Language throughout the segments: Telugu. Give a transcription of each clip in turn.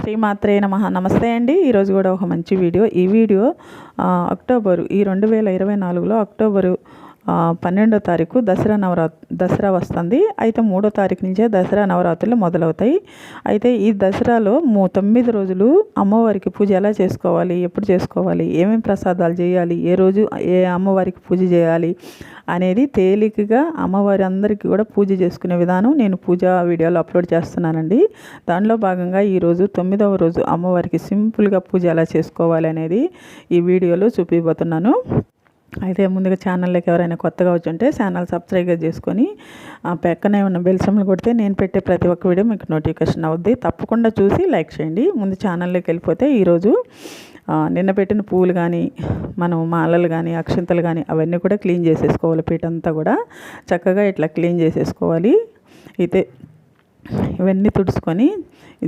శ్రీమాత్రే నమః. నమస్తే అండి. ఈరోజు కూడా ఒక మంచి వీడియో. ఈ వీడియో అక్టోబరు 2024లో అక్టోబరు 12వ తారీఖు దసరా వస్తుంది. అయితే 3వ తారీఖు నుంచే దసరా నవరాత్రులు మొదలవుతాయి. అయితే ఈ దసరాలో 9 రోజులు అమ్మవారికి పూజ ఎలా చేసుకోవాలి, ఎప్పుడు చేసుకోవాలి, ఏమేమి ప్రసాదాలు చేయాలి, ఏ రోజు ఏ అమ్మవారికి పూజ చేయాలి అనేది తేలికగా అమ్మవారి అందరికీ కూడా పూజ చేసుకునే విధానం నేను పూజా వీడియోలో అప్లోడ్ చేస్తున్నానండి. దానిలో భాగంగా ఈరోజు 9వ రోజు అమ్మవారికి సింపుల్గా పూజ ఎలా చేసుకోవాలి అనేది ఈ వీడియోలో చూపిపోతున్నాను. అయితే ముందుగా ఛానల్లోకి ఎవరైనా కొత్తగా వచ్చుంటే ఛానల్ సబ్స్క్రైబ్ చేసుకొని పక్కనే ఉన్న బెల్ సింబల్ కొడితే నేను పెట్టే ప్రతి ఒక్క వీడియో మీకు నోటిఫికేషన్ అవుద్ది. తప్పకుండా చూసి లైక్ చేయండి. ముందు ఛానల్లోకి వెళ్ళిపోతే ఈరోజు నిన్న పెట్టిన పువ్వులు కానీ మనం మాలలు కానీ అక్షింతలు కానీ అవన్నీ కూడా క్లీన్ చేసేసుకోవాలి. పీటంతా కూడా చక్కగా ఇట్లా క్లీన్ చేసేసుకోవాలి. అయితే ఇవన్నీ తుడుచుకొని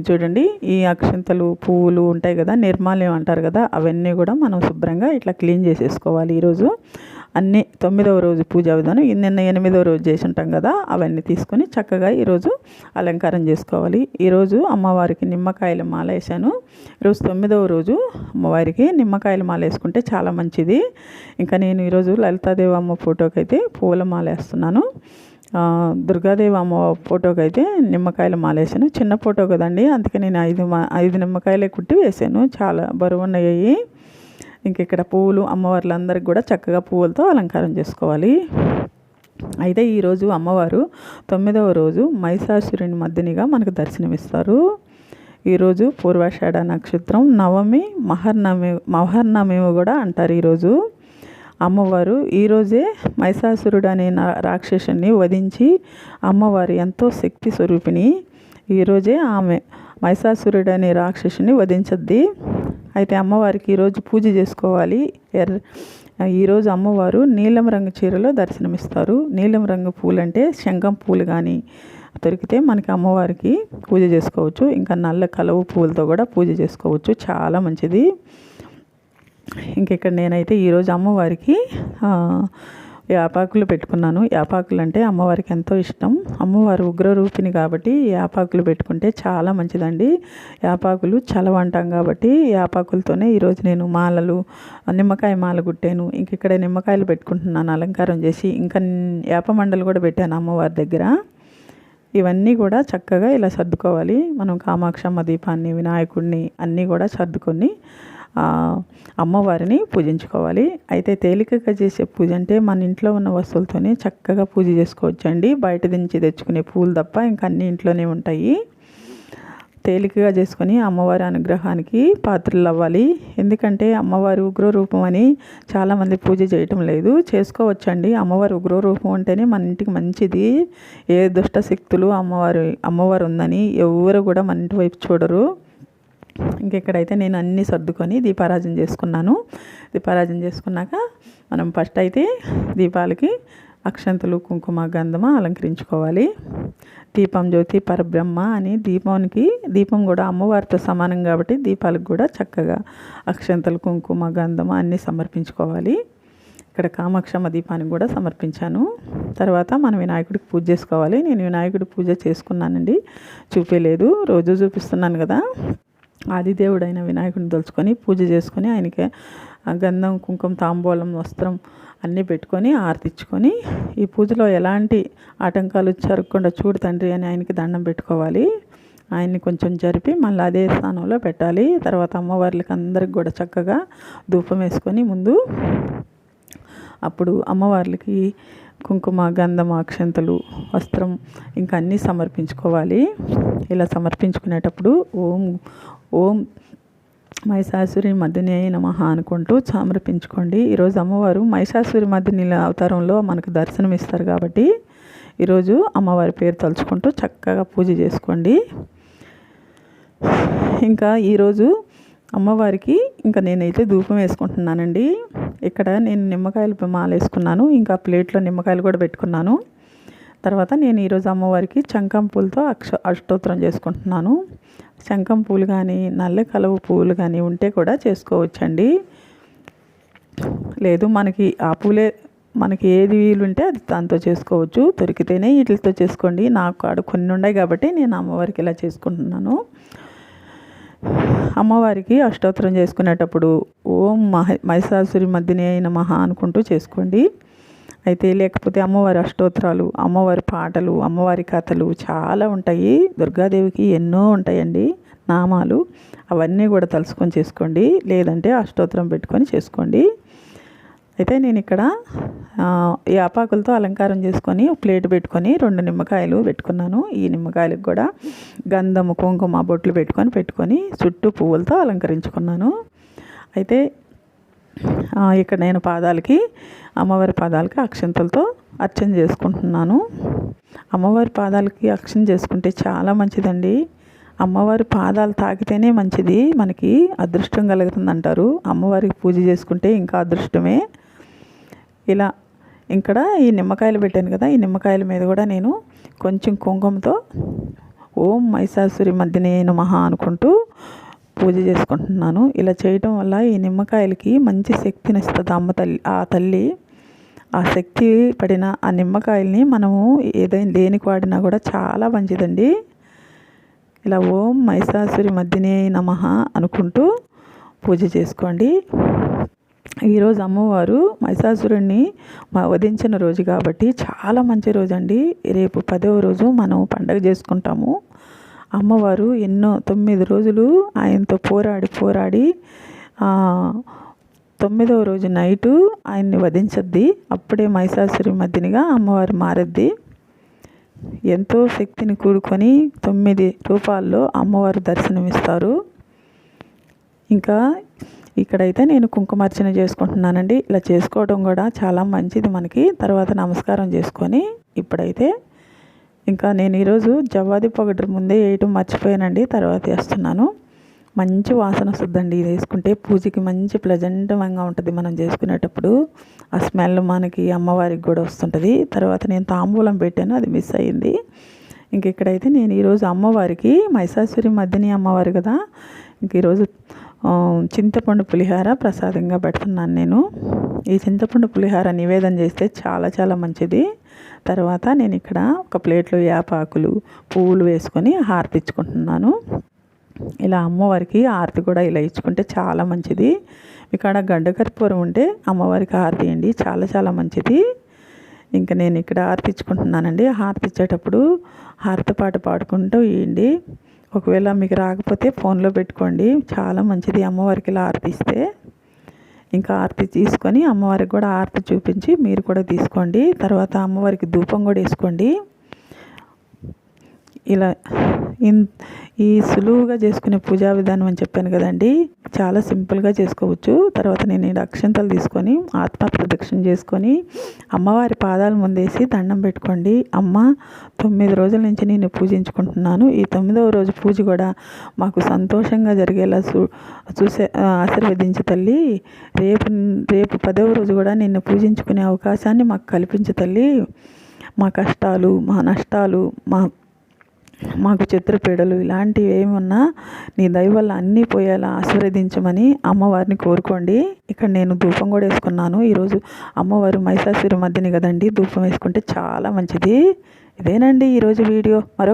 చూడండి, ఈ అక్షింతలు పువ్వులు ఉంటాయి కదా, నిర్మాల్యం అంటారు కదా, అవన్నీ కూడా మనం శుభ్రంగా ఇట్లా క్లీన్ చేసేసుకోవాలి. ఈరోజు అన్నీ 9వ రోజు పూజా విధానం నిన్న 8వ రోజు చేసి ఉంటాం కదా, అవన్నీ తీసుకొని చక్కగా ఈరోజు అలంకారం చేసుకోవాలి. ఈరోజు అమ్మవారికి నిమ్మకాయల మాల వేసాను. ఈరోజు 9వ రోజు అమ్మవారికి నిమ్మకాయల మాల వేసుకుంటే చాలా మంచిది. ఇంకా నేను ఈరోజు లలితాదేవి అమ్మ ఫోటోకి అయితే పువ్వుల మాల వేస్తున్నాను. దుర్గాదేవి అమ్మ ఫోటోకి అయితే నిమ్మకాయలు మాలేసాను. చిన్న ఫోటో కదండి, అందుకే నేను 5 నిమ్మకాయలే కుట్టి వేసాను. చాలా బరువు ఉన్నాయి. ఇంక ఇక్కడ పువ్వులు అమ్మవార్లందరికీ కూడా చక్కగా పువ్వులతో అలంకారం చేసుకోవాలి. అయితే ఈరోజు అమ్మవారు 9వ రోజు మహిషాసురుని మర్దినిగా మనకు దర్శనమిస్తారు. ఈరోజు పూర్వాషాఢ నక్షత్రం, నవమి, మహర్నమి కూడా అంటారు. ఈరోజు అమ్మవారు ఈరోజే మహిషాసురుడు అనే రాక్షసుని వధించి అమ్మవారు ఎంతో శక్తి స్వరూపిణి. ఈరోజే ఆమె మహిషాసురుడు అనే రాక్షసుని వధించద్ది. అయితే అమ్మవారికి ఈరోజు పూజ చేసుకోవాలి. ఈరోజు అమ్మవారు నీలం రంగు చీరలో దర్శనమిస్తారు. నీలం రంగు పూలు అంటే శంఖం పూలు కానీ దొరికితే మనకి అమ్మవారికి పూజ చేసుకోవచ్చు. ఇంకా నల్ల కలువ పూలతో కూడా పూజ చేసుకోవచ్చు, చాలా మంచిది. ఇంకెక్కడ నేనైతే ఈరోజు అమ్మవారికి యాపాకులు పెట్టుకున్నాను. యాపాకులు అంటే అమ్మవారికి ఎంతో ఇష్టం. అమ్మవారు ఉగ్రరూపిణి కాబట్టి యాపాకులు పెట్టుకుంటే చాలా మంచిదండి. యాపాకులు చలవంటాం కాబట్టి యాపాకులతోనే ఈరోజు నేను మాలలు, నిమ్మకాయ మాల కుట్టాను. ఇంక ఇక్కడ నిమ్మకాయలు పెట్టుకుంటున్నాను అలంకారం చేసి. ఇంకా యాపమండలు కూడా పెట్టాను అమ్మవారి దగ్గర. ఇవన్నీ కూడా చక్కగా ఇలా సర్దుకోవాలి. మనం కామాక్షమ్మ దీపాన్ని, వినాయకుడిని అన్నీ కూడా సర్దుకొని అమ్మవారిని పూజించుకోవాలి. అయితే తేలికగా చేసే పూజ అంటే మన ఇంట్లో ఉన్న వస్తువులతోనే చక్కగా పూజ చేసుకోవచ్చండి. బయట నుంచి తెచ్చుకునే పూలు తప్ప ఇంకా అన్నీ ఇంట్లోనే ఉంటాయి. తేలికగా చేసుకొని అమ్మవారి అనుగ్రహానికి పాత్రలు అవ్వాలి. ఎందుకంటే అమ్మవారి ఉగ్రరూపం అని చాలామంది పూజ చేయటం లేదు. చేసుకోవచ్చండి. అమ్మవారి ఉగ్రరూపం అంటేనే మన ఇంటికి మంచిది. ఏ దుష్ట శక్తులు అమ్మవారు ఉందని ఎవరు కూడా మన ఇంటి వైపు చూడరు. ఇంకెక్కడైతే నేను అన్నీ సర్దుకొని దీపారాజన చేసుకున్నాను. దీపారాజన చేసుకున్నాక మనం ఫస్ట్ అయితే దీపాలకి అక్షంతలు, కుంకుమ, గంధమ అలంకరించుకోవాలి. దీపం జ్యోతి పరబ్రహ్మ అని దీపం కూడా అమ్మవారితో సమానం కాబట్టి దీపాలకు కూడా చక్కగా అక్షంతలు, కుంకుమ, గంధమ అన్నీ సమర్పించుకోవాలి. ఇక్కడ కామాక్షమ్మ దీపానికి కూడా సమర్పించాను. తర్వాత మనం వినాయకుడికి పూజ చేసుకోవాలి. నేను వినాయకుడి పూజ చేసుకున్నానండి, చూపించలేదు, రోజు చూపిస్తున్నాను కదా. ఆదిదేవుడైన వినాయకుడిని తలుచుకొని పూజ చేసుకొని ఆయనకి గంధం, కుంకుమ, తాంబూలం, వస్త్రం అన్నీ పెట్టుకొని ఆరతిచ్చుకొని ఈ పూజలో ఎలాంటి ఆటంకాలు జరగకుండా చూడు తండ్రి అని ఆయనకి దండం పెట్టుకోవాలి. ఆయన్ని కొంచెం జరిపి మళ్ళీ అదే స్థానంలో పెట్టాలి. తర్వాత అమ్మవార్లకి అందరికి కూడా చక్కగా ధూపం వేసుకొని ముందు అప్పుడు అమ్మవార్లకి కుంకుమ, గంధం, అక్షంతలు, వస్త్రం ఇంకా అన్నీ సమర్పించుకోవాలి. ఇలా సమర్పించుకునేటప్పుడు ఓం మహిషాసురి మర్దిని నమః అనుకుంటూ సమర్పించుకోండి. ఈరోజు అమ్మవారు మహిషాసురి మర్దిని అవతారంలో మనకు దర్శనం ఇస్తారు కాబట్టి ఈరోజు అమ్మవారి పేరు తలుచుకుంటూ చక్కగా పూజ చేసుకోండి. ఇంకా ఈరోజు అమ్మవారికి ఇంకా నేనైతే ధూపం వేసుకుంటున్నానండి. ఇక్కడ నేను నిమ్మకాయలు మాల వేసుకున్నాను. ఇంకా ప్లేట్లో నిమ్మకాయలు కూడా పెట్టుకున్నాను. తర్వాత నేను ఈరోజు అమ్మవారికి శంఖం పూలతో అష్టోత్తరం చేసుకుంటున్నాను. శంఖం పూలు కానీ నల్ల కలువ పువ్వులు కానీ ఉంటే కూడా చేసుకోవచ్చండి. లేదు మనకి ఆ పూలే మనకి ఏది వీలుంటే అది దాంతో చేసుకోవచ్చు. దొరికితేనే వీటితో చేసుకోండి. నాకు కాడ కొన్ని ఉన్నాయి కాబట్టి నేను అమ్మవారికి ఇలా చేసుకుంటున్నాను. అమ్మవారికి అష్టోత్తరం చేసుకునేటప్పుడు ఓం మహిషాసురి మర్దిని నమః అనుకుంటూ చేసుకోండి. అయితే లేకపోతే అమ్మవారి అష్టోత్తరాలు, అమ్మవారి పాటలు, అమ్మవారి కథలు చాలా ఉంటాయి. దుర్గాదేవికి ఎన్నో ఉంటాయండి నామాలు. అవన్నీ కూడా తలుసుకొని చేసుకోండి, లేదంటే అష్టోత్తరం పెట్టుకొని చేసుకోండి. అయితే నేను ఇక్కడ యాపాకులతో అలంకారం చేసుకొని ప్లేట్ పెట్టుకొని 2 నిమ్మకాయలు పెట్టుకున్నాను. ఈ నిమ్మకాయలకు కూడా గంధము, కుంకుమ బొట్లు పెట్టుకొని చుట్టూ పువ్వులతో అలంకరించుకున్నాను. అయితే ఇక్కడ నేను అమ్మవారి పాదాలకి అక్షంతలతో అర్చన చేసుకుంటున్నాను. అమ్మవారి పాదాలకి అర్చన చేసుకుంటే చాలా మంచిదండి. అమ్మవారి పాదాలు తాకితేనే మంచిది, మనకి అదృష్టం కలుగుతుంది అంటారు. అమ్మవారికి పూజ చేసుకుంటే ఇంకా అదృష్టమే. ఇలా ఇక్కడ ఈ నిమ్మకాయలు పెట్టాను కదా, ఈ నిమ్మకాయల మీద కూడా నేను కొంచెం కుంకుమతో ఓం మహిషాసురి మర్దిని నమః అనుకుంటూ పూజ చేసుకుంటున్నాను. ఇలా చేయటం వల్ల ఈ నిమ్మకాయలకి మంచి శక్తిని ఇస్తుంది ఆ తల్లి. ఆ శక్తి పడిన ఆ నిమ్మకాయల్ని మనము ఏదైనా దేనికి వాడినా కూడా చాలా మంచిదండి. ఇలా ఓం మహిషాసురి మర్దిని నమః అనుకుంటూ పూజ చేసుకోండి. ఈరోజు అమ్మవారు మహిషాసురుడిని వధించిన రోజు కాబట్టి చాలా మంచి రోజు అండి. రేపు 10వ రోజు మనం పండగ చేసుకుంటాము. అమ్మవారు 9 రోజులు ఆయనతో పోరాడి 9వ రోజు నైటు ఆయన్ని వధించద్ది. అప్పుడే మహిషాసురి మర్దినిగా అమ్మవారు మారద్ది. ఎంతో శక్తిని కూడుకొని 9 రూపాల్లో అమ్మవారు దర్శనమిస్తారు. ఇంకా ఇక్కడైతే నేను కుంకుమార్చన చేసుకుంటున్నానండి. ఇలా చేసుకోవడం కూడా చాలా మంచిది మనకి. తర్వాత నమస్కారం చేసుకొని ఇప్పుడైతే ఇంకా నేను ఈరోజు జవ్వాది పౌడర్ ముందే వేయటం మర్చిపోయానండి, తర్వాత వేస్తున్నాను. మంచి వాసన వస్తుందండి ఇది వేసుకుంటే. పూజకి మంచి ప్లెజెంట్గా ఉంటుంది మనం చేసుకునేటప్పుడు. ఆ స్మెల్ మనకి అమ్మవారికి కూడా వస్తుంటుంది. తర్వాత నేను తాంబూలం పెట్టాను, అది మిస్ అయ్యింది. ఇంక ఇక్కడైతే నేను ఈరోజు అమ్మవారికి మహిషాసురి మర్దిని అమ్మవారు కదా, ఇంక ఈరోజు చింతపండు పులిహార ప్రసాదంగా పెడుతున్నాను నేను. ఈ చింతపండు పులిహార నివేదన చేస్తే చాలా చాలా మంచిది. తర్వాత నేను ఇక్కడ ఒక ప్లేట్లో యాపాకులు, పువ్వులు వేసుకొని హారతి ఇచ్చుకుంటున్నాను. ఇలా అమ్మవారికి హారతి కూడా ఇలా ఇచ్చుకుంటే చాలా మంచిది. ఇక్కడ గడ్డ కర్పూరం ఉంటే అమ్మవారికి హారతి ఇవ్వండి, చాలా చాలా మంచిది. ఇంకా నేను ఇక్కడ హారతి ఇచ్చుకుంటున్నానండి. హారతి ఇచ్చేటప్పుడు హారతి పాట పాడుకుంటూ ఇవ్వండి. ఒకవేళ మీకు రాకపోతే ఫోన్లో పెట్టుకోండి, చాలా మంచిది అమ్మవారికి ఇలా హారతి ఇస్తే. ఇంకా హారతి తీసుకొని అమ్మవారికి కూడా హారతి చూపించి మీరు కూడా తీసుకోండి. తర్వాత అమ్మవారికి ధూపం కూడా వేసుకోండి. ఇలా ఈ సులువుగా చేసుకునే పూజా విధానం అని చెప్పాను కదండి, చాలా సింపుల్గా చేసుకోవచ్చు. తర్వాత నేను ఈ అక్షంతలు తీసుకొని ఆత్మ ప్రదక్షిణ చేసుకొని అమ్మవారి పాదాల ముందేసి దండం పెట్టుకోండి. అమ్మ 9 రోజుల నుంచి నేను పూజించుకుంటున్నాను. ఈ 9వ రోజు పూజ కూడా మాకు సంతోషంగా జరిగేలా ఆశీర్వదించు తల్లి. రేపు 10వ రోజు కూడా నిన్ను పూజించుకునే అవకాశాన్ని మాకు కల్పించు తల్లి. మా కష్టాలు, మా నష్టాలు, మాకు చిత్రపీడలు ఇలాంటివి ఏమన్నా నీ దయ వల్ల అన్నీ పోయేలా ఆశీర్వదించమని అమ్మవారిని కోరుకోండి. ఇక్కడ నేను ధూపం కూడా వేసుకున్నాను. ఈరోజు అమ్మవారు మహిషాసురి మర్దిని కదండి, ధూపం వేసుకుంటే చాలా మంచిది. ఇదేనండి ఈరోజు వీడియో.